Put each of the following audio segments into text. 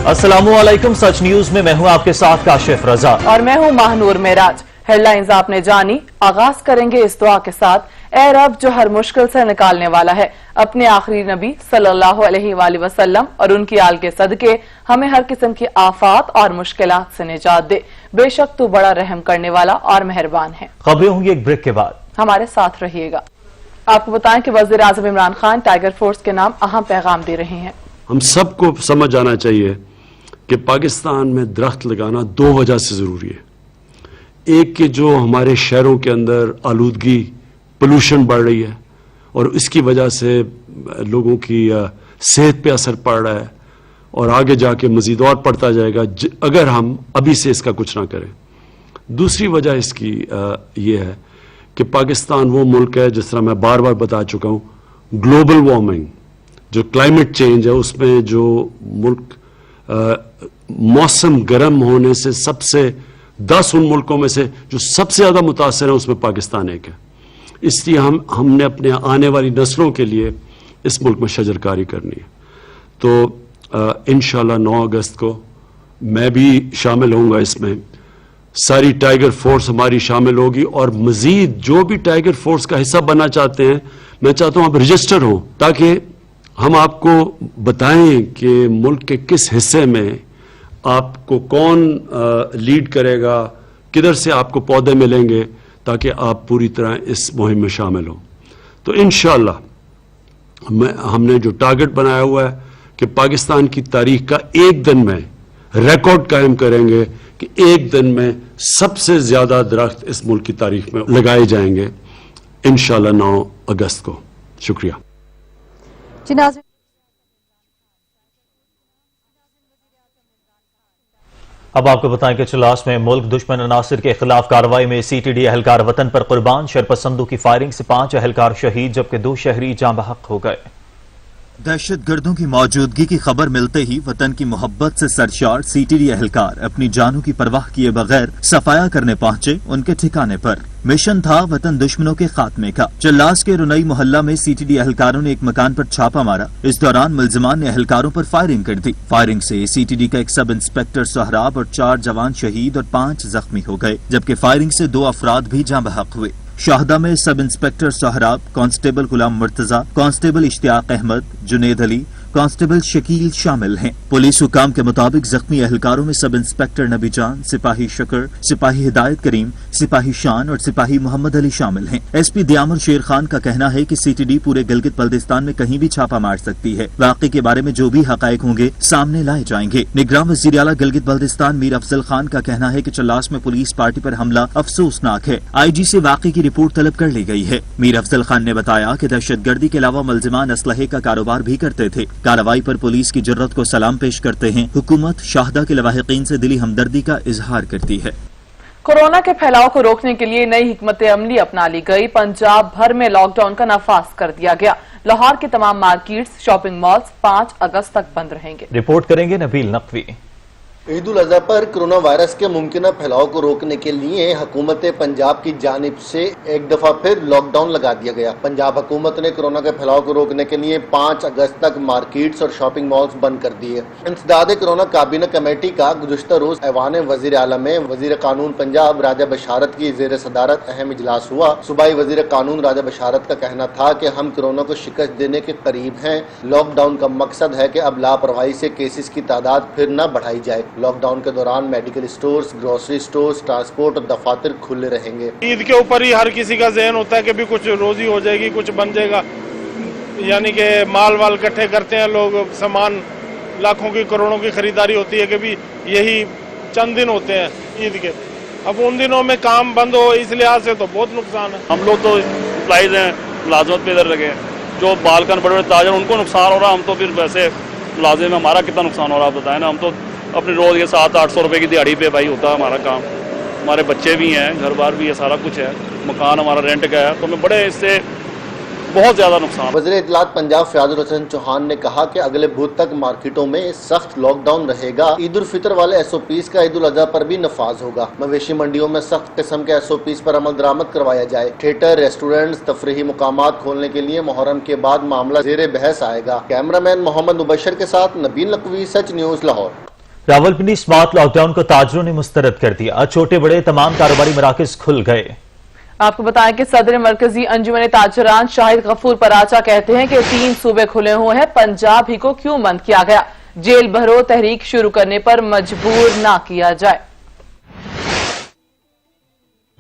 अस्सलामु अलैकुम। सच न्यूज में मैं हूं आपके साथ काशिफ रजा और मैं हूं माहनूर मेराज। हेडलाइंस आपने जानी, आगाज करेंगे इस दुआ के साथ, ऐ रब जो हर मुश्किल से निकालने वाला है, अपने आखिरी नबी सल्लल्लाहु अलैहि वसल्लम और उनकी आल के सदके हमें हर किस्म की आफात और मुश्किलात से निजात दे। बेशक तू बड़ा रहम करने वाला और मेहरबान है। खबरें होंगी एक ब्रेक के बाद, हमारे साथ रहिएगा। आपको बताएं कि वजीर आजम इमरान खान टाइगर फोर्स के नाम अहम पैगाम दे रहे हैं। हम सबको समझ आना चाहिए कि पाकिस्तान में दरख्त लगाना दो वजह से ज़रूरी है। एक कि जो हमारे शहरों के अंदर आलूदगी, पोल्यूशन बढ़ रही है और इसकी वजह से लोगों की सेहत पे असर पड़ रहा है और आगे जाके मज़ीद और पड़ता जाएगा अगर हम अभी से इसका कुछ ना करें। दूसरी वजह इसकी ये है कि पाकिस्तान वो मुल्क है, जिस तरह मैं बार बार बता चुका हूँ, ग्लोबल वार्मिंग जो क्लाइमेट चेंज है उसमें जो मुल्क मौसम गर्म होने से सबसे 10 उन मुल्कों में से जो सबसे ज़्यादा मुतासर है उसमें पाकिस्तान एक है। इसलिए हमने अपने आने वाली नस्लों के लिए इस मुल्क में शजरकारी करनी है। तो इंशाल्लाह 9 अगस्त को मैं भी शामिल होऊंगा इसमें, सारी टाइगर फोर्स हमारी शामिल होगी और मजीद जो भी टाइगर फोर्स का हिस्सा बनना चाहते हैं, मैं चाहता हूं आप रजिस्टर हो ताकि हम आपको बताएं कि मुल्क के किस हिस्से में आपको कौन लीड करेगा, किधर से आपको पौधे मिलेंगे, ताकि आप पूरी तरह इस मुहिम में शामिल हो। तो इंशाअल्लाह हमने जो टारगेट बनाया हुआ है कि पाकिस्तान की तारीख का एक दिन में रिकॉर्ड कायम करेंगे कि एक दिन में सबसे ज्यादा दरख्त इस मुल्क की तारीख में लगाए जाएंगे इंशाअल्लाह 9 अगस्त को। शुक्रिया। अब आपको बताएं कि चलास में मुल्क दुश्मन अनासिर के खिलाफ कार्रवाई में सीटीडी अहलकार वतन पर कुर्बान। शरपसंदों की फायरिंग से 5 अहलकार शहीद जबकि 2 शहरी जाँ बहक हो गए। दहशतगर्दों की मौजूदगी की खबर मिलते ही वतन की मोहब्बत से सरशार सीटीडी अहलकार अपनी जानों की परवाह किए बगैर सफाया करने पहुंचे उनके ठिकाने पर। मिशन था वतन दुश्मनों के खात्मे का। चल्लास के रुनई मोहल्ला में सीटीडी अहलकारों ने एक मकान पर छापा मारा। इस दौरान मुलजिमान ने अहलकारों पर फायरिंग कर दी। फायरिंग से सीटीडी का एक सब इंस्पेक्टर सोहराब और 4 जवान शहीद और 5 जख्मी हो गए, जबकि फायरिंग से 2 अफराद भी जाँ बहक हुए। शाहदा में सब इंस्पेक्टर सोहराब, कांस्टेबल गुलाम मुर्तजा, कांस्टेबल इश्तियाक अहमद, जुनेद अली, कांस्टेबल शकील शामिल हैं। पुलिस हुकाम के मुताबिक जख्मी अहलकारों में सब इंस्पेक्टर नबी जान, सिपाही शकर, सिपाही हिदायत करीम, सिपाही शान और सिपाही मोहम्मद अली शामिल हैं। एसपी दियामर शेर खान का कहना है कि सीटीडी पूरे गिलगित बल्दिस्तान में कहीं भी छापा मार सकती है। वाकई के बारे में जो भी हकायक होंगे सामने लाए जाएंगे। निगरान वज़ीर आला गिलगित बल्दिस्तान मीर अफजल खान का कहना है कि चल्लास में पुलिस पार्टी पर हमला अफसोसनाक है। IG से वाकई की रिपोर्ट तलब कर ली गई है। मीर अफजल खान ने बताया कि दहशतगर्दी के अलावा मुलजिमान असलहे का कारोबार भी करते थे। कार्रवाई पर पुलिस की जुर्रत को सलाम पेश करते हैं। हुकूमत शाहदा के लवाहिकीन से दिली हमदर्दी का इजहार करती है। कोरोना के फैलाव को रोकने के लिए नई हिकमत अमली अपना ली गई। पंजाब भर में लॉकडाउन का नफाज कर दिया गया। लाहौर के तमाम मार्केट्स, शॉपिंग मॉल्स 5 अगस्त तक बंद रहेंगे। रिपोर्ट करेंगे नबील नकवी। ईद उल अजहा पर कोरोना वायरस के मुमकिन फैलाव को रोकने के लिए हुकूमत पंजाब की जानिब से एक दफा फिर लॉकडाउन लगा दिया गया। पंजाब हुकूमत ने कोरोना के फैलाव को रोकने के लिए 5 अगस्त तक मार्केट्स और शॉपिंग मॉल्स बंद कर दिए। इंसदाद कोरोना काबीना कमेटी का गुज़श्ता रोज ऐवान वज़ीर आला में वज़ीर कानून पंजाब राजा बशारत की ज़ेर सदारत अहम इजलास हुआ। सूबाई वज़ीर कानून राजा बशारत का कहना था कि हम कोरोना को शिकस्त देने के करीब हैं। लॉकडाउन का मकसद है कि अब लापरवाही से केसेस की तादाद फिर न बढ़ाई जाए। लॉकडाउन के दौरान medical stores, grocery stores, transport और दफातर खुले रहेंगे। ईद के ऊपर ही हर किसी का ज़हन होता है कि भी कुछ रोजी हो जाएगी, कुछ बन जाएगा, यानी कि माल वाल इकट्ठे करते हैं लोग, सामान लाखों की करोड़ों की खरीदारी होती है कि भी यही चंद दिन होते हैं ईद के। अब उन दिनों में काम बंद हो, इस लिहाज से तो बहुत नुकसान है। हम लोग तो एम्प्लॉइज हैं, मुलाजमत पे इधर लगे, जो बालकन बड़े बड़े ताजर उनको नुकसान हो रहा, हम तो फिर वैसे मुलाजिम में हमारा कितना नुकसान हो रहा है बताएं ना। हम तो अपने रोज़ के 700-800 रुपए की दिहाड़ी पे भाई होता है हमारा काम। हमारे बच्चे भी हैं, घर बार भी है, सारा कुछ है, मकान हमारा रेंट का है, तो हमें बड़े इससे बहुत ज्यादा नुकसान। वज़ीर इत्तलात पंजाब फ़याज़ुल हसन चौहान ने कहा कि अगले बुध तक मार्केटों में सख्त लॉकडाउन रहेगा। ईद उल फितर वाले SOPs का ईद उल अज़हा पर भी नफाज होगा। मवेशी मंडियों में सख्त किस्म के SOPs पर अमल दरामद करवाया जाए। थिएटर, रेस्टोरेंट्स, तफरीही मुकामात खोलने के लिए मुहर्रम के बाद मामला ज़ेरे बहस आएगा। कैमरामैन मोहम्मद मुबशर के साथ Nabeel Naqvi, Sach News, Lahore. Rawalpindi smart lockdown को ताजरों ने मुस्तरद कर दिया। छोटे बड़े तमाम कारोबारी मराकज खुल गए। आपको बताएं कि सदर मरकजी अंजुमन ताजरान शाहिद गफूर पराचा कहते हैं कि 3 सूबे खुले हुए हैं, पंजाब ही को क्यों बंद किया गया? जेल भरो तहरीक शुरू करने पर मजबूर ना किया जाए।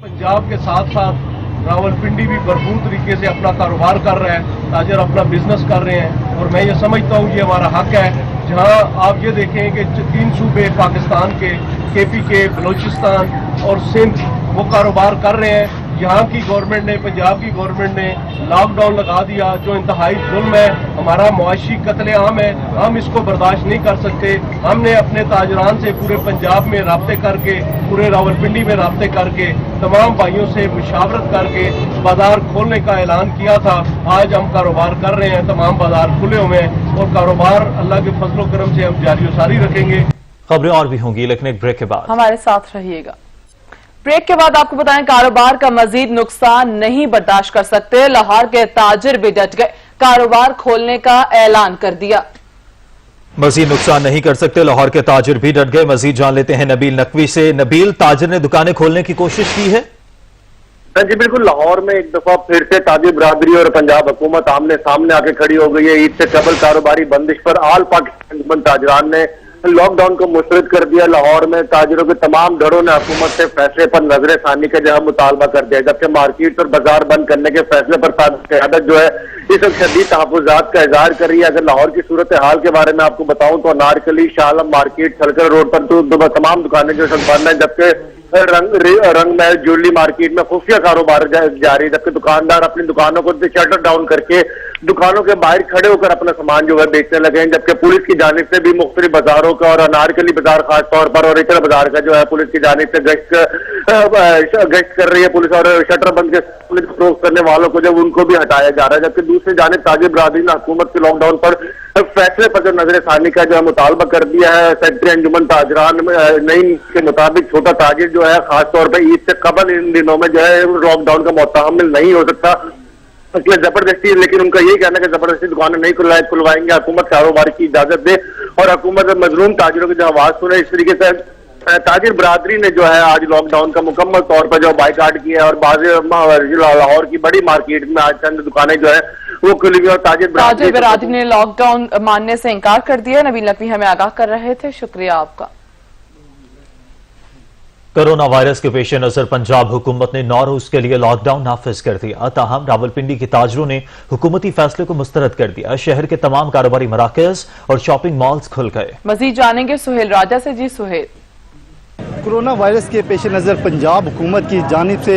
पंजाब के साथ साथ रावलपिंडी भी भरपूर तरीके से अपना कारोबार कर रहा है, ताजर अपना बिजनेस कर रहे हैं और मैं ये समझता हूँ ये हमारा हक है। जहाँ आप ये देखें कि 3 सूबे पाकिस्तान के KPK, बलूचिस्तान और सिंध वो कारोबार कर रहे हैं। यहाँ की गवर्नमेंट ने, पंजाब की गवर्नमेंट ने लॉकडाउन लगा दिया जो इंतहाई जुल्म है, हमारा मुआशी कत्लेआम है, हम इसको बर्दाश्त नहीं कर सकते। हमने अपने ताजरान से पूरे पंजाब में राब्ते करके, पूरे रावलपिंडी में राब्ते करके, तमाम भाइयों से मुशावरत करके बाजार खोलने का ऐलान किया था। आज हम कारोबार कर रहे हैं, तमाम बाजार खुले हुए हैं और कारोबार अल्लाह के फजलो करम से हम जारी व सारी रखेंगे। खबरें और भी होंगी लेकिन एक ब्रेक के बाद। हमारे साथ रहिएगा। ब्रेक के बाद आपको बताएं कारोबार का मजीद नुकसान नहीं बर्दाश्त कर सकते, लाहौर के ताजिर भी डट गए, कारोबार खोलने का ऐलान कर दिया। मजीद नुकसान नहीं कर सकते, लाहौर के ताजिर भी डट गए। मजीद जान लेते हैं नबील नकवी से। नबील, ताजिर ने दुकानें खोलने की कोशिश की है? जी बिल्कुल, लाहौर में एक दफा फिर से ताजिर बरादरी और पंजाब हुकूमत आमने सामने आके खड़ी हो गई है। ईद से कबल कारोबारी बंदिश पर आल पाकिस्तान ताजरान ने लॉकडाउन को मुस्तरद कर दिया। लाहौर में ताजिरों के तमाम धड़ों ने हुकूमत से फैसले पर नजर सानी का जो है मुतालबा कर दिया, जबकि मार्केट और बाजार बंद करने के फैसले पर क़यादत जो है इस वक्त शदीद तहफ़्फ़ुज़ात का इज़हार कर रही है। अगर लाहौर की सूरत हाल के बारे में आपको बताऊं तो अनारकली, शालम मार्केट, सलकर रोड पर तो तमाम दुकानें जो बंद हैं, जबकि रंग महल ज्वेलरी मार्केट में खुफिया कारोबार जारी है, जबकि दुकानदार अपनी दुकानों को शटर डाउन करके दुकानों के बाहर खड़े होकर अपना सामान जो है बेचने लगे हैं। जबकि पुलिस की जानिब से भी मुख्तलिफ बाजारों का और अनारकली बाजार खास तौर पर और इतर बाजार का जो है पुलिस की जानिब से गश्त कर रही है पुलिस, और शटर बंद के पुलिस फरोख्त करने वालों को जब उनको भी हटाया जा रहा है। जबकि दूसरी जानिब ताजिर बरादरी ने हुकूमत के लॉकडाउन पर फैसले पर जो नजर सानी का जो है मुतालबा कर दिया है। सेक्रेटरी अंजुमन ताजरान नई के मुताबिक छोटा ताजिर जो है खास तौर पर ईद से कबल इन दिनों में जो है लॉकडाउन का मुतहम्मिल नहीं हो सकता, इसलिए जबरदस्ती, लेकिन उनका यही कहना है कि जबरदस्ती दुकानें नहीं खुलवाएंगे, हुकूमत कारोबार की इजाजत दे और हुकूमत मजलूम ताजिरों की जो आवाज सुने। इस तरीके से ताजिर बरादरी ने जो है आज लॉकडाउन का मुकम्मल तौर पर जो बाइकाट किया है और लाहौर की बड़ी मार्केट में आज चंद दुकानें जो है वो खुली हुई और ताजिर बरादरी ने लॉकडाउन मानने से इनकार कर दिया। नबील नकवी हमें आगाह कर रहे थे, शुक्रिया आपका। कोरोना वायरस के पेश नजर पंजाब हुकूमत ने 9 रोज के लिए लॉकडाउन नाफिज कर दिया। ताहम रावलपिंडी के ताजरों ने हुकूमती फैसले को मुस्तरद कर दिया। शहर के तमाम कारोबारी मराकज और शॉपिंग मॉल्स खुल गए। मजीद जानेंगे सुहेल राजा से। जी सुहेल। कोरोना वायरस के पेश नज़र पंजाब हुकूमत की जानिब से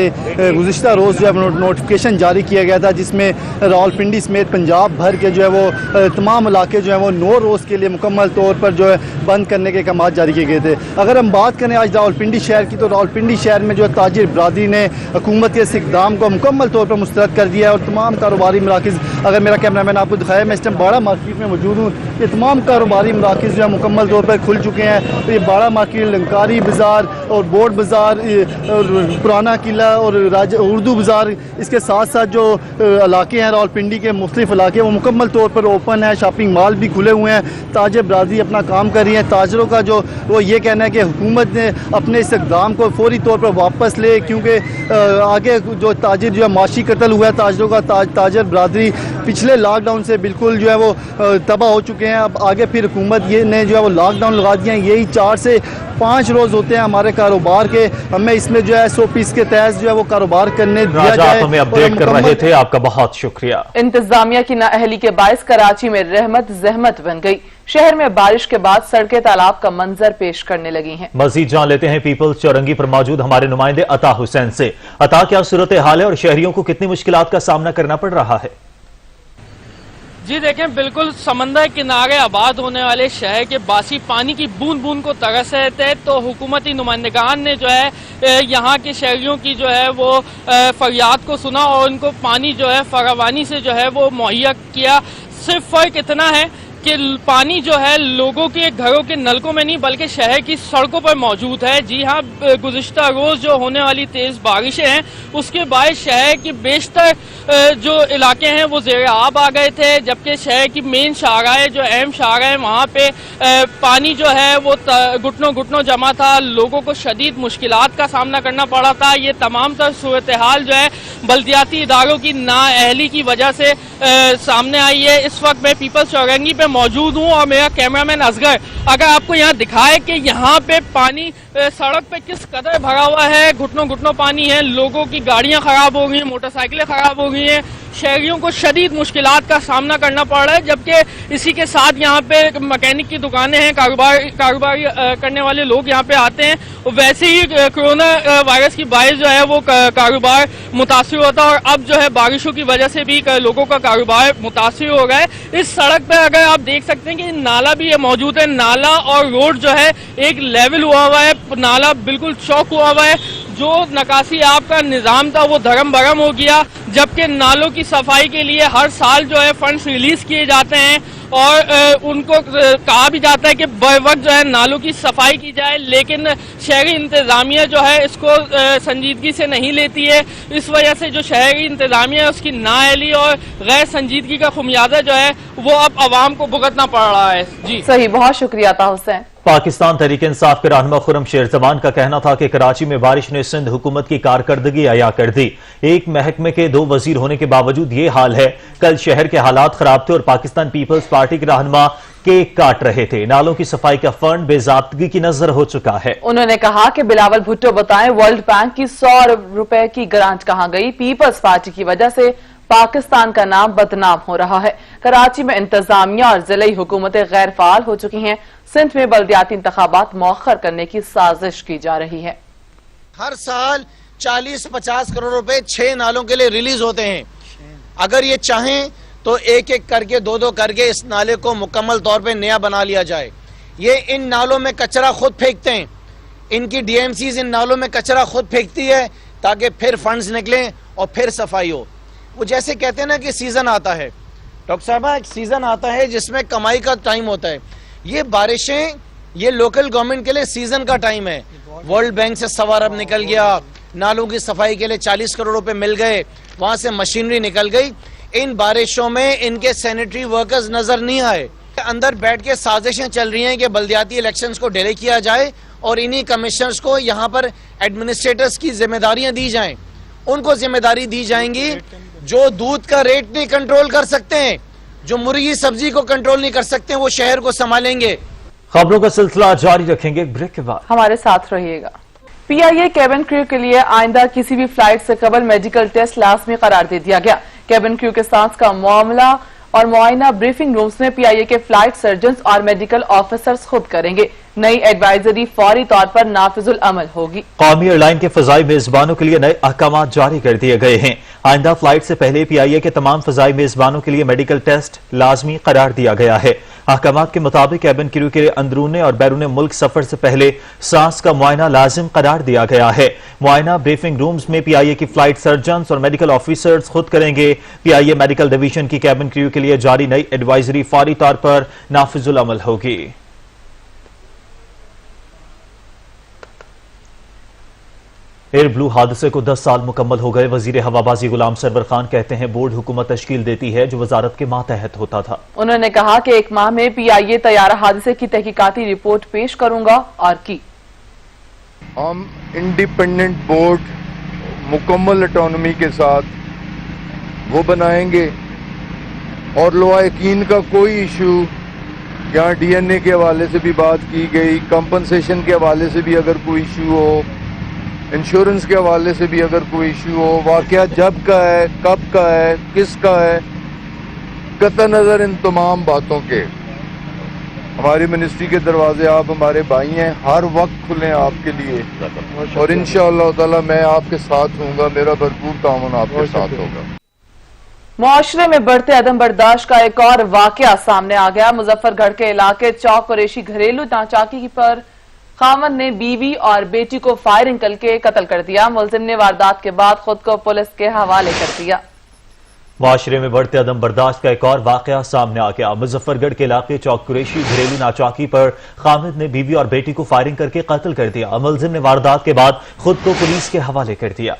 गुज़िश्ता रोज़ जो है नोटिफिकेशन जारी किया गया था, जिसमें रावलपिंडी समेत पंजाब भर के जो है वो तमाम इलाके जो है वो 9 रोज़ के लिए मुकम्मल तौर पर जो है बंद करने के अहकाम जारी किए गए थे। अगर हम बात करें आज रावलपिंडी शहर की, तो रावलपिंडी शहर में जो है ताजिर बरादरी ने हुकूमत के इस इक़दाम को मुकम्मल तौर पर मुस्तरद कर दिया है और तमाम कारोबारी मराकज़, अगर मेरा कैमरा मैन आपको दिखाया, मैं इस टाइम बाड़ा मार्केट में मौजूद हूँ, ये तमाम कारोबारी मराकज़ जो है मुकम्मल तौर पर खुल चुके हैं। तो ये बाड़ा मार्केट, लंकारी बाजार और बोर्ड बाजार और पुराना किला और उर्दू बाजार, इसके साथ साथ जो इलाके हैं रावलपिंडी के मुख्तलिफ इलाके वो मुकम्मल तौर पर ओपन है। शॉपिंग मॉल भी खुले हुए हैं। ताजिर बरादरी अपना काम कर रही है। ताजरों का जो वो ये कहना है कि हुकूमत ने अपने इस इक़दाम को फौरी तौर पर वापस ले, क्योंकि आगे जो ताजिर जो है माशी कत्ल हुआ है ताजरों का, ताजिर बरादरी पिछले लॉकडाउन से बिल्कुल जो है वो तबाह हो चुके हैं। अब आगे फिर हुकूमत ये ने जो है वो लॉकडाउन लगा दिया है। यही 4 से 5 रोज होते हैं हमारे कारोबार के, हमें इसमें जो है SOPs के तहत जो है वो कारोबार करने दिया जाए। हमें अपडेट कर रहे थे, आपका बहुत शुक्रिया। इंतजामिया की नाअहली के बायस कराची में रहमत जहमत बन गई। शहर में बारिश के बाद सड़कें तालाब का मंजर पेश करने लगी हैं। मजीद जान लेते हैं पीपल्स चौरंगी पर मौजूद हमारे नुमाइंदे अता हुसैन से। अता, क्या सूरत हाल है और शहरियों को कितनी मुश्किलात का सामना करना पड़ रहा है? जी देखें, बिल्कुल समंदर किनारे आबाद होने वाले शहर के बासी पानी की बूंद बूंद को तरस रहे थे, तो हुकूमती नुमाइंदगान ने जो है यहाँ के शहरियों की जो है वो फरियाद को सुना और उनको पानी जो है फरावानी से जो है वो मुहैया किया। सिर्फ फर्क इतना है کہ پانی جو ہے لوگوں کے گھروں کے نلکوں میں نہیں بلکہ شہر کی سڑکوں پر موجود ہے. جی ہاں, گزشتہ روز جو ہونے والی تیز بارشیں ہیں اس کے باعث شہر کے بیشتر جو علاقے ہیں وہ زیر آب آ گئے تھے, جبکہ شہر کی مین شاہراہیں جو اہم شاہراہیں وہاں پہ پانی جو ہے وہ گھٹنوں گھٹنوں جمع تھا. لوگوں کو شدید مشکلات کا سامنا کرنا پڑا تھا. یہ تمام تر صورتحال جو ہے بلدیاتی اداروں کی نااہلی کی وجہ سے سامنے آئی ہے. اس وقت میں پیپلز چوگنگی پہ موجود ہوں اور میرا کیمرہ مین اصغر اگر آپ کو یہاں دکھائے کہ یہاں پہ پانی سڑک پہ کس قدر بھرا ہوا ہے, گھٹنوں گھٹنوں پانی ہے, لوگوں کی گاڑیاں خراب ہو گئی ہیں, موٹر سائیکلیں خراب ہو گئی ہیں, شہریوں کو شدید مشکلات کا سامنا کرنا پڑ رہا ہے. جبکہ اسی کے ساتھ یہاں پہ مکینک کی دکانیں ہیں, کاروبار کرنے والے لوگ یہاں پہ آتے ہیں. ویسے ہی کرونا وائرس کی باعث جو ہے وہ کاروبار متاثر ہوتا ہے اور اب جو ہے بارشوں کی وجہ سے بھی لوگوں کا کاروبار متاثر ہو گیا ہے. اس سڑک پہ اگر آپ دیکھ سکتے ہیں کہ نالا بھی موجود ہے, نالا اور روڈ جو ہے ایک لیول ہوا ہوا ہے, نالا بالکل چوک ہوا ہوا ہے. جو نکاسی آب کا نظام تھا وہ دھرم بھرم ہو گیا, جبکہ نالوں کی صفائی کے لیے ہر سال جو ہے فنڈز ریلیز کیے جاتے ہیں اور ان کو کہا بھی جاتا ہے کہ بروقت جو ہے نالوں کی صفائی کی جائے, لیکن شہری انتظامیہ جو ہے اس کو سنجیدگی سے نہیں لیتی ہے. اس وجہ سے جو شہری انتظامیہ ہے اس کی نااہلی اور غیر سنجیدگی کا خمیازہ جو ہے وہ اب عوام کو بھگتنا پڑ رہا ہے. جی صحیح, بہت شکریہ عطا حسین. پاکستان تحریک انصاف کے رہنما خرم شیر زمان کا کہنا تھا کہ کراچی میں بارش نے سندھ حکومت کی کارکردگی عیاں کر دی. ایک محکمے کے 2 وزیر ہونے کے باوجود یہ حال ہے. کل شہر کے حالات خراب تھے اور پاکستان پیپلز پارٹی کے رہنما کیک کاٹ رہے تھے. نالوں کی صفائی کا فنڈ بے ضابطگی کی نظر ہو چکا ہے. انہوں نے کہا کہ بلاول بھٹو بتائیں ورلڈ بینک کی 100 ارب روپے کی گرانٹ کہاں گئی. پیپلز پارٹی کی وجہ سے پاکستان کا نام بدنام ہو رہا ہے. کراچی میں انتظامیہ اور ضلعی حکومتیں غیر فعال ہو چکی ہیں. سندھ میں بلدیاتی انتخابات مؤخر کرنے کی سازش کی جا رہی ہے. ہر سال 40-50 کروڑ روپے 6 نالوں کے لیے ریلیز ہوتے ہیں. اگر یہ چاہیں تو ایک ایک کر کے 2 کر کے اس نالے کو مکمل طور پہ نیا بنا لیا جائے. یہ ان نالوں میں کچرا خود پھینکتے ہیں, ان کی ڈی ایم سیز ان نالوں میں کچرا خود پھینکتی ہے تاکہ پھر فنڈز نکلیں اور پھر صفائی ہو. وہ جیسے کہتے ہیں نا کہ سیزن آتا ہے, ڈاکٹر صاحبہ ایک سیزن آتا ہے جس میں کمائی کا ٹائم ہوتا ہے. یہ بارشیں یہ لوکل گورنمنٹ کے لیے سیزن کا ٹائم ہے. ورلڈ بینک سے 100 ارب نکل گیا, نالوں کی صفائی کے لیے 40 کروڑ روپے مل گئے, وہاں سے مشینری نکل گئی. ان بارشوں میں ان کے سینیٹری ورکرز نظر نہیں آئے. اندر بیٹھ کے سازشیں چل رہی ہیں کہ بلدیاتی الیکشنز کو ڈیلے کیا جائے اور انہی کمشنرز کو یہاں پر ایڈمنسٹریٹرز کی ذمہ داریاں دی جائیں. ان کو ذمہ داری دی جائیں گی جو دودھ کا ریٹ نہیں کنٹرول کر سکتے ہیں, جو مرغی سبزی کو کنٹرول نہیں کر سکتے ہیں, وہ شہر کو سنبھالیں گے. خبروں کا سلسلہ جاری رکھیں گے, بریک کے بعد ہمارے ساتھ رہیے گا. پی آئی اے کیبن کریو کے لیے آئندہ کسی بھی فلائٹ سے قبل میڈیکل ٹیسٹ لازمی قرار دے دیا گیا. کیبن کریو کے سانس کا معاملہ اور معائنہ بریفنگ رومز میں پی آئی اے کے فلائٹ سرجنز اور میڈیکل آفیسرز خود کریں گے. نئی ایڈوائزری فوری طور پر نافذ العمل ہوگی. قومی ایئر لائن کے فضائی میزبانوں کے لیے نئے احکامات جاری کر دیے گئے ہیں. آئندہ فلائٹ سے پہلے پی آئی اے کے تمام فضائی میزبانوں کے لیے میڈیکل ٹیسٹ لازمی قرار دیا گیا ہے. احکامات کے مطابق کیبن کریو کے اندرون اور بیرون ملک سفر سے پہلے سانس کا معائنہ لازم قرار دیا گیا ہے. معائنہ بریفنگ رومز میں پی آئی اے کی فلائٹ سرجنز اور میڈیکل آفیسرز خود کریں گے. پی آئی اے میڈیکل ڈویژن کی کیبن کریو کے لیے جاری نئی ایڈوائزری فوری طور پر نافذ العمل ہوگی. ایئر بلو حادثے کو 10 سال مکمل ہو گئے. وزیر ہوابازی غلام سرور خان کہتے ہیں بورڈ حکومت تشکیل دیتی ہے جو وزارت کے ماتحت ہوتا تھا. انہوں نے کہا کہ 1 ماہ میں پی آئی اے طیارہ حادثے کی تحقیقاتی رپورٹ پیش کروں گا اور کی. ہم انڈیپینڈنٹ بورڈ مکمل اٹانومی کے ساتھ وہ بنائیں گے اور لواحقین کا کوئی ایشو, یہاں ڈی این اے کے حوالے سے بھی بات کی گئی, کمپنسیشن کے حوالے سے بھی اگر کوئی ایشو ہو, انشورنس کے حوالے سے بھی اگر کوئی ایشو ہو, واقعہ جب کا ہے, کب کا ہے, کس کا ہے, قطع نظر ان تمام باتوں کے ہماری منسٹری کے دروازے آپ ہمارے بھائی ہیں, ہر وقت کھلیں آپ کے لیے اور انشاءاللہ تعالی میں آپ کے ساتھ ہوں گا, میرا بھرپور تعاون آپ کے ساتھ ہوگا. معاشرے میں بڑھتے عدم برداشت کا ایک اور واقعہ سامنے آ گیا. مظفر گڑھ کے علاقے چوک قریشی گھریلو چاکی پر خاوند نے بیوی اور بیٹی کو فائرنگ کر کے قتل کر دیا. ملزم نے واردات کے بعد خود کو پولیس کے حوالے کر دیا. معاشرے میں بڑھتے عدم برداشت کا ایک اور واقعہ سامنے آ گیا۔ مظفر گڑھ کے علاقے چوک قریشی گھریلو ناچاکی پر خامد نے بیوی اور بیٹی کو فائرنگ کر کے قتل کر دیا۔ ملزم نے واردات کے بعد خود کو پولیس کے حوالے کر دیا۔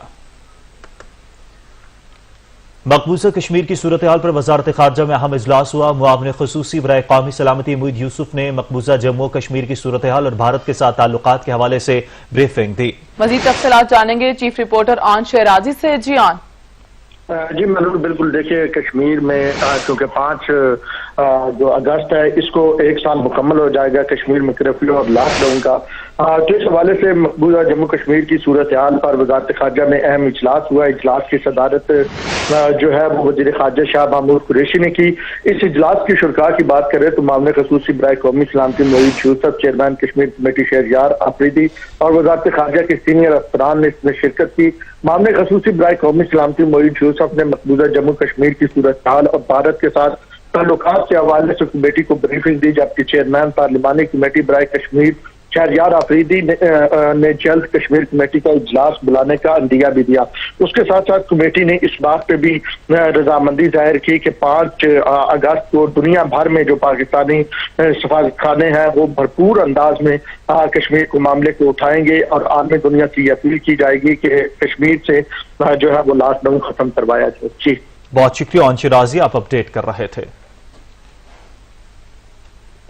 مقبوضہ کشمیر کی صورتحال پر وزارت خارجہ میں اہم اجلاس ہوا۔ معاون خصوصی برائے قومی سلامتی امید یوسف نے مقبوضہ جموں و کشمیر کی صورتحال اور بھارت کے ساتھ تعلقات کے حوالے سے بریفنگ دی۔ مزید تفصیلات جانیں گے چیف رپورٹر آن شہرازی سے۔ جی آن جی بالکل دیکھیے، کشمیر میں کیونکہ 5 جو اگست ہے اس کو 1 سال مکمل ہو جائے گا کشمیر میں کرفیو اور لاک ڈاؤن کا، تو اس حوالے سے مقبوضہ جموں کشمیر کی صورتحال پر وزارت خارجہ میں اہم اجلاس ہوا۔ اجلاس کی صدارت جو ہے وہ وزیر خارجہ شاہ محمود قریشی نے کی۔ اس اجلاس کی شرکاء کی بات کریں تو معاون خصوصی برائے قومی سلامتی معید یوسف، چیئرمین کشمیر کمیٹی شہریار آفریدی اور وزارت خارجہ کے سینئر افسران نے اس میں شرکت کی۔ معاون خصوصی برائے قومی سلامتی معید یوسف نے مقبوضہ جموں کشمیر کی صورتحال اور بھارت کے ساتھ تعلقات کے حوالے سے کمیٹی کو بریفنگ دی، جبکہ چیئرمین پارلیمانی کمیٹی برائے کشمیر شہریار آفریدی نے جلد کشمیر کمیٹی کا اجلاس بلانے کا عندیہ بھی دیا۔ اس کے ساتھ ساتھ کمیٹی نے اس بات پہ بھی رضامندی ظاہر کی کہ 5 اگست کو دنیا بھر میں جو پاکستانی سفارت خانے ہیں وہ بھرپور انداز میں کشمیر کو معاملے کو اٹھائیں گے اور عالمی دنیا سے اپیل کی جائے گی کہ کشمیر سے جو ہے وہ لاک ڈاؤن ختم کروایا جائے۔ جی بہت شکریہ آن شہرازی، آپ اپڈیٹ کر رہے تھے۔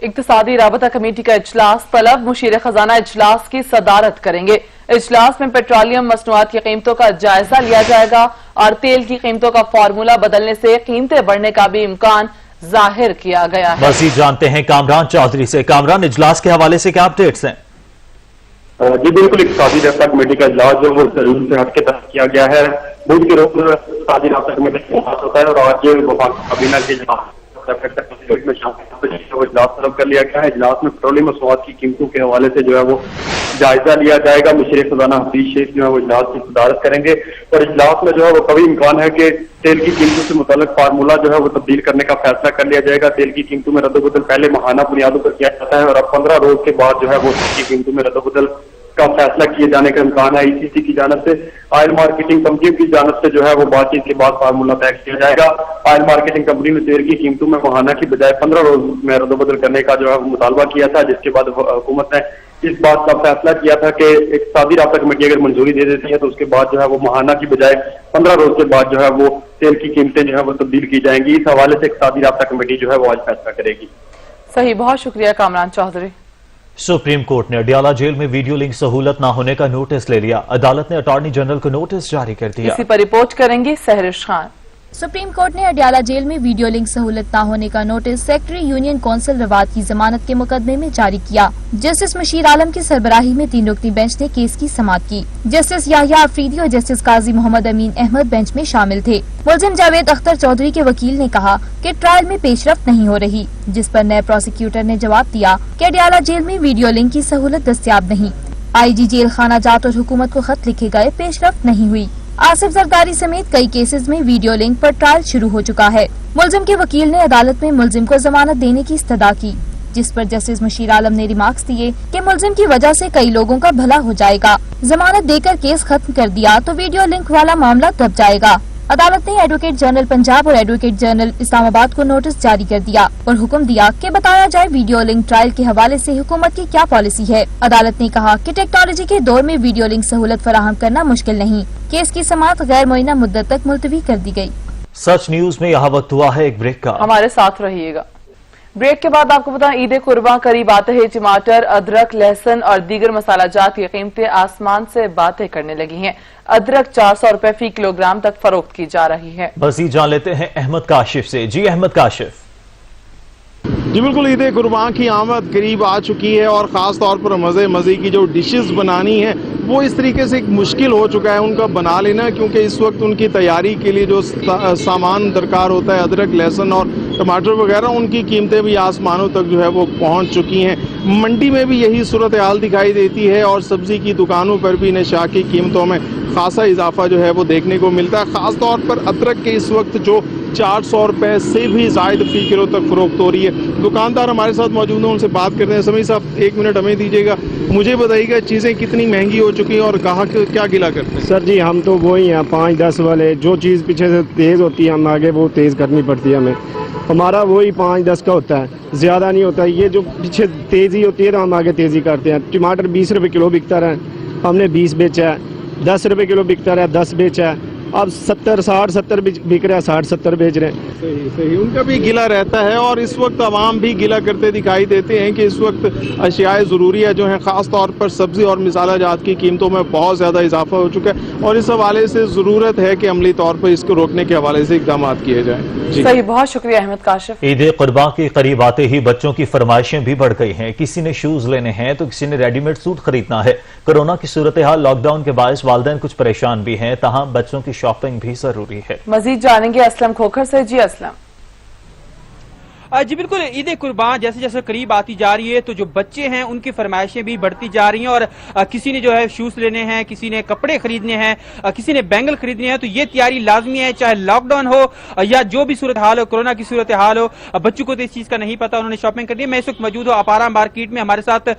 اقتصادی رابطہ کمیٹی کا اجلاس طلب، مشیر خزانہ اجلاس کی صدارت کریں گے۔ اجلاس میں پیٹرولیم مصنوعات کی قیمتوں کا جائزہ لیا جائے گا اور تیل کی قیمتوں کا فارمولہ بدلنے سے قیمتیں بڑھنے کا بھی امکان ظاہر کیا گیا ہے۔ مزید جانتے ہیں کامران چودھری سے۔ کامران، اجلاس کے حوالے سے کیا اپڈیٹس ہیں؟ جی بالکل، اقتصادی رابطہ کمیٹی کا اجلاس جو وہ شیڈول سے ہٹ کے تحت کیا گیا ہے۔ بدھ کے روز اقتصادی رابطہ کمیٹی کا اجلاس ہوتا ہے اور آج وفاقی کابینہ کے اجلاس طلب کر لیا گیا ہے۔ اجلاس میں پیٹرولیم مصنوعات کی قیمتوں کے حوالے سے جو ہے وہ جائزہ لیا جائے گا۔ مشیر خزانہ حفیظ شیخ جو ہے وہ اجلاس کی صدارت کریں گے اور اجلاس میں جو ہے وہ قوی امکان ہے کہ تیل کی قیمتوں سے متعلق فارمولہ جو ہے وہ تبدیل کرنے کا فیصلہ کر لیا جائے گا۔ تیل کی قیمتوں میں رد و بدل پہلے ماہانہ بنیادوں پر کیا جاتا ہے اور اب 15 روز کے بعد جو ہے وہ تیل کی قیمتوں میں رد و بدل کا فیصلہ کیے جانے کا امکان ہے۔ ای سی کی جانب سے آئل مارکیٹنگ کمپنیوں کی جانب سے جو ہے وہ بات چیت کے بعد فارمولہ طے کیا جائے گا۔ آئل مارکیٹنگ کمپنی نے تیل کی قیمتوں میں ماہانہ کی بجائے 15 روز میں رد و بدل کرنے کا جو ہے وہ مطالبہ کیا تھا، جس کے بعد حکومت نے اس بات کا فیصلہ کیا تھا کہ اقتصادی رابطہ کمیٹی اگر منظوری دے دیتی ہے تو اس کے بعد جو ہے وہ ماہانہ کی بجائے 15 روز کے بعد جو ہے وہ تیل کی قیمتیں جو ہے وہ تبدیل کی جائیں گی۔ اس حوالے سے اقتصادی رابطہ کمیٹی جو ہے وہ آج فیصلہ کرے گی۔ صحیح، بہت شکریہ کامران چودھری۔ سپریم کورٹ نے اڈیالہ جیل میں ویڈیو لنک سہولت نہ ہونے کا نوٹس لے لیا۔ عدالت نے اٹارنی جنرل کو نوٹس جاری کر دیا۔ اسی پر رپورٹ کریں گی سہرش خان۔ سپریم کورٹ نے اڈیالہ جیل میں ویڈیو لنک سہولت نہ ہونے کا نوٹس سیکرٹری یونین کونسل رواد کی ضمانت کے مقدمے میں جاری کیا۔ جسٹس مشیر عالم کی سربراہی میں 3 رکنی بینچ نے کیس کی سماعت کی۔ جسٹس یحییٰ آفریدی اور جسٹس قاضی محمد امین احمد بینچ میں شامل تھے۔ ملزم جاوید اختر چودھری کے وکیل نے کہا کہ ٹرائل میں پیش رفت نہیں ہو رہی، جس پر نئے پروسیکیوٹر نے جواب دیا کہ اڈیالہ جیل میں ویڈیو لنک کی سہولت دستیاب نہیں۔ آئی جی جیل خانہ جات اور حکومت کو خط لکھے گئے، پیش رفت نہیں ہوئی۔ آصف زرداری سمیت کئی کیسز میں ویڈیو لنک پر ٹرائل شروع ہو چکا ہے۔ ملزم کے وکیل نے عدالت میں ملزم کو ضمانت دینے کی استدعا کی، جس پر جسٹس مشیر عالم نے ریمارکس دیے کہ ملزم کی وجہ سے کئی لوگوں کا بھلا ہو جائے گا، ضمانت دے کر کیس ختم کر دیا تو ویڈیو لنک والا معاملہ دب جائے گا۔ عدالت نے ایڈوکیٹ جنرل پنجاب اور ایڈوکیٹ جنرل اسلام آباد کو نوٹس جاری کر دیا اور حکم دیا کہ بتایا جائے ویڈیو لنک ٹرائل کے حوالے سے حکومت کی کیا پالیسی ہے۔ عدالت نے کہا کہ ٹیکنالوجی کے دور میں ویڈیو لنک سہولت فراہم کرنا مشکل نہیں۔ کیس کی سماعت غیر معینہ مدت تک ملتوی کر دی گئی۔ سچ نیوز میں یہاں وقت ہوا ہے ایک بریک کا، ہمارے ساتھ رہیے گا۔ بریک کے بعد آپ کو بتائیں عید قرباں قریب آتے ہیں، ٹماٹر، ادرک، لہسن اور دیگر مسالہ جات کی قیمتیں آسمان سے باتیں کرنے لگی ہیں۔ ادرک 400 روپے فی کلو گرام تک فروخت کی جا رہی ہے۔ مزید جان لیتے ہیں احمد کاشف سے۔ جی احمد کاشف۔ جی بالکل، عید قربان کی آمد قریب آ چکی ہے اور خاص طور پر مزے کی جو ڈشز بنانی ہیں وہ اس طریقے سے مشکل ہو چکا ہے ان کا بنا لینا، کیونکہ اس وقت ان کی تیاری کے لیے جو سامان درکار ہوتا ہے، ادرک، لہسن اور ٹماٹر وغیرہ، ان کی قیمتیں بھی آسمانوں تک جو ہے وہ پہنچ چکی ہیں۔ منڈی میں بھی یہی صورتحال دکھائی دیتی ہے اور سبزی کی دکانوں پر بھی نشا کی قیمتوں میں खासा इजाफा जो है वो देखने को मिलता है। ख़ास तौर पर अदरक के इस वक्त जो 400 रुपए से भी ज़ायद फ़ी किलो तक फ़रोख्त हो रही है। दुकानदार हमारे साथ मौजूद हैं, उनसे बात करते हैं। समी साहब, 1 मिनट हमें दीजिएगा, मुझे बताइएगा चीज़ें कितनी महंगी हो चुकी हैं और ग्राहक क्या गिला करते हैं? सर जी, हम तो वही हैं 5-10 वाले, जो चीज़ पीछे से तेज़ होती है हम आगे वो तेज़ करनी पड़ती है हमें। हमारा वही 5-10 का होता है, ज़्यादा नहीं होता। ये जो पीछे तेज़ी होती है तो हम आगे तेज़ी करते हैं। टमाटर 20 रुपये किलो बिकता रहा, हमने 20 बेचा है। 10 रुपये किलो बिकता रहा, 10 बेचा है। अब 70-60-70 बिक रहा है, 60-70 बेच रहे हैं। सही, उनका भी गिला रहता है और इस वक्त आवाम भी गिला करते दिखाई देते हैं कि इस वक्त अशियाए ज़रूरिया जो हैं, ख़ास तौर पर सब्ज़ी और मिसाला जात की कीमतों में बहुत ज़्यादा इजाफा हो चुका है और इस हवाले से ज़रूरत है कि अमली तौर पर इसको रोकने के हवाले से इक़दाम किए जाएँ। सही, बहुत शुक्रिया अहमद काशिफ। ईद कुर्बां के करीब आते ही बच्चों की फरमाइशें भी बढ़ गई हैं। किसी ने शूज लेने हैं तो किसी ने रेडीमेड सूट खरीदना है। कोरोना की सूरत हाल, लॉकडाउन के बायस वालिदैन कुछ परेशान भी हैं, तहां बच्चों की शॉपिंग भी जरूरी है। मजीद जानेंगे असलम खोखर से। जी असलम। जी बिल्कुल, ईद कुर्बान जैसे जैसे करीब आती जा रही है तो जो बच्चे हैं उनकी फरमाइशें भी बढ़ती जा रही हैं और किसी ने जो है शूज लेने हैं, किसी ने कपड़े खरीदने हैं, किसी ने बैंगल खरीदने हैं। तो ये तैयारी लाजमी है, चाहे लॉकडाउन हो या जो भी सूरत हाल हो, कोरोना की सूरत हाल हो। बच्चों को तो इस चीज़ का नहीं पता, उन्होंने शॉपिंग करनी है। मैं इस वक्त मौजूद हूँ अपारा मार्केट में, हमारे साथ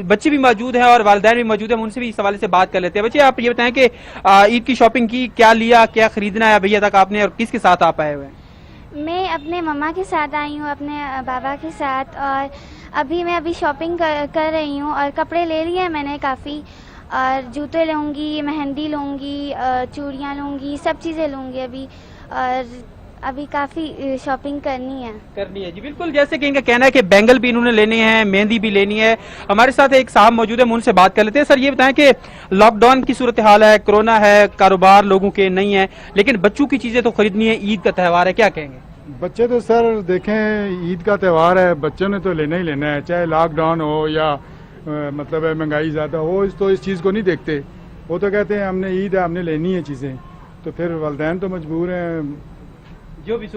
बच्चे भी मौजूद हैं और वालिदैन भी मौजूद हैं। उनसे भी इस हवाले से बात कर लेते हैं। बच्चे, आप ये बताएं कि ईद की शॉपिंग की, क्या लिया, क्या खरीदना है भैया तक आपने और किसके साथ आप आए हुए हैं? मैं अपने मम्मा के साथ आई हूँ, अपने बाबा के साथ, और अभी शॉपिंग कर रही हूँ और कपड़े ले लिए हैं मैंने काफ़ी, और जूते लूँगी, मेहंदी लूँगी, चूड़ियाँ लूँगी, सब चीज़ें लूँगी अभी, और अभी काफ़ी शॉपिंग करनी है। जी बिल्कुल, जैसे कि इनका कहना है कि बैंगल भी इन्होंने लेने हैं, मेहंदी भी लेनी है। हमारे साथ एक साहब मौजूद है, हम उनसे बात कर लेते हैं। सर, ये बताएं कि लॉकडाउन की सूरत हाल है, कोरोना है, कारोबार लोगों के नहीं है, लेकिन बच्चों की चीज़ें तो खरीदनी है, ईद का त्यौहार है, क्या कहेंगे? बच्चे तो सर देखें, ईद का त्यौहार है, बच्चों ने तो लेना ही लेना है, चाहे लॉकडाउन हो या मतलब महंगाई ज़्यादा हो, तो इस चीज़ को नहीं देखते। वो तो कहते हैं हमने ईद है, हमने लेनी है चीज़ें, तो फिर वालिदैन तो मजबूर हैं, जो भी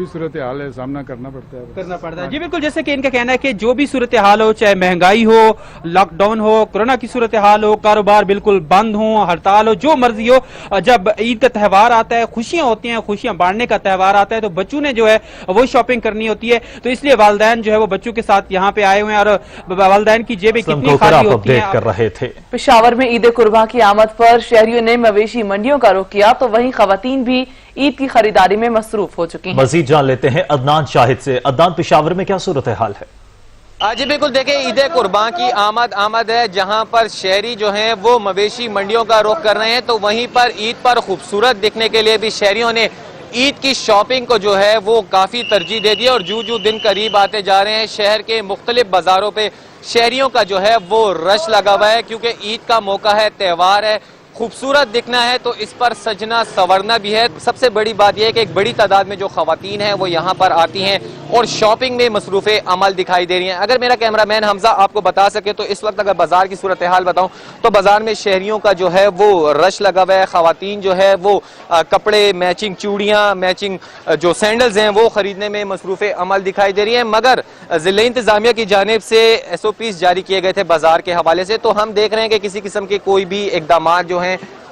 सूरत हाल है सामना करना पड़ता है। जी बिल्कुल, जैसे कि इनका कहना है कि जो भी सूरत हाल हो, चाहे महंगाई हो, लॉकडाउन हो, कोरोना की सूरत हाल हो, कारोबार बिल्कुल बंद हो, हड़ताल हो, जो मर्जी हो, जब ईद का त्यौहार आता है, खुशियां होती हैं, खुशियां बांटने का त्यौहार आता है, तो बच्चों ने जो है वो शॉपिंग करनी होती है। तो इसलिए वालिदैन जो है वो बच्चों के साथ यहाँ पे आए हुए हैं और वालिदैन की जेबें कितनी खाली होती हैं कर रहे थे। पेशावर में ईद कुर्बां की आमद पर शहरियों ने मवेशी मंडियों का रुख किया, तो वहीं खवातीन भी ईद की खरीदारी में मसरूफ हो चुकी हैं। मजीद जान लेते हैं अदनान शाहिद से। अदनान, पेशावर में क्या सूरत हाल है? जी बिल्कुल, देखें, ईद कुर्बान की आमद है, जहां पर शहरी जो हैं वो मवेशी मंडियों का रुख कर रहे हैं, तो वहीं पर ईद पर खूबसूरत दिखने के लिए भी शहरियों ने ईद की शॉपिंग को जो है वो काफ़ी तरजीह दे दी। और जो दिन करीब आते जा रहे हैं, शहर के मुख्तलिफ बाजारों पे शहरियों का जो है वो रश लगा हुआ है, क्योंकि ईद का मौका है, त्यौहार है, खूबसूरत दिखना है तो इस पर सजना संवरना भी है। सबसे बड़ी बात यह है कि एक बड़ी तादाद में जो खवातीन हैं वो यहाँ पर आती हैं और शॉपिंग में मसरूफ़ अमल दिखाई दे रही हैं। अगर मेरा कैमरामैन हमजा आपको बता सके तो इस वक्त अगर बाजार की सूरत हाल बताऊं तो बाजार में शहरियों का जो है वो रश लगा हुआ है। खवातीन जो है वो कपड़े, मैचिंग चूड़ियाँ, मैचिंग जो सैंडल्स हैं वो खरीदने में मसरूफ़ अमल दिखाई दे रही हैं। मगर ज़िला इंतज़ामिया की जानिब से SOPs जारी किए गए थे बाजार के हवाले से, तो हम देख रहे हैं कि किसी किस्म के कोई भी इक़दाम जो हैं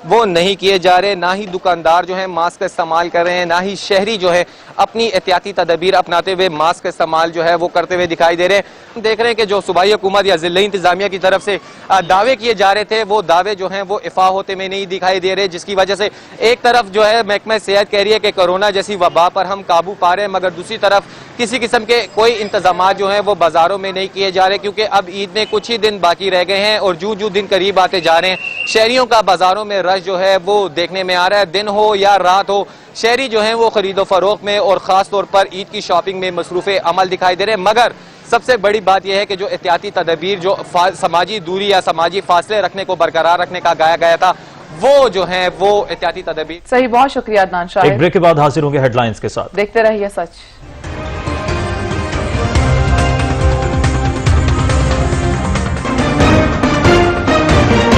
वो नहीं किए जा रहे। ना ही दुकानदार जो है मास्क का इस्तेमाल कर रहे हैं, ना ही शहरी जो है अपनी एहतियाती तदबीर अपनाते हुए मास्क का इस्तेमाल जो है वो करते हुए दिखाई दे रहे हैं। हम देख रहे हैं कि जो सूबाई हुकूमत या ज़िला इंतज़ामिया की तरफ से दावे किए जा रहे थे, वो दावे जो हैं वो इफ़ा होते में नहीं दिखाई दे रहे, जिसकी वजह से एक तरफ जो है महकमा सेहत कह रही है कि कोरोना जैसी वबा पर हम काबू पा रहे हैं, मगर दूसरी तरफ किसी किस्म के कोई इंतजाम जो हैं वो बाजारों में नहीं किए जा रहे, क्योंकि अब ईद में कुछ ही दिन बाकी रह गए हैं और जो दिन करीब आते जा रहे हैं शहरियों का बाजारों में रश जो है वो देखने में आ रहा है। दिन हो या रात हो, शहरी जो हैं वो खरीदो फरोख्त में और ख़ास तौर पर ईद की शॉपिंग में मसरूफ़ अमल दिखाई दे रहे हैं। मगर सबसे बड़ी बात यह है कि जो एहतियाती तदबीर, जो समाजी दूरी या समाजी फासले रखने को बरकरार रखने का गाया गया था, वो जो है वो एहतियाती तदबीर। सही, बहुत शुक्रिया अदनान शाहिद। एक ब्रेक के बाद हाजिर होंगे हेडलाइंस के साथ। देखते रहिए सच।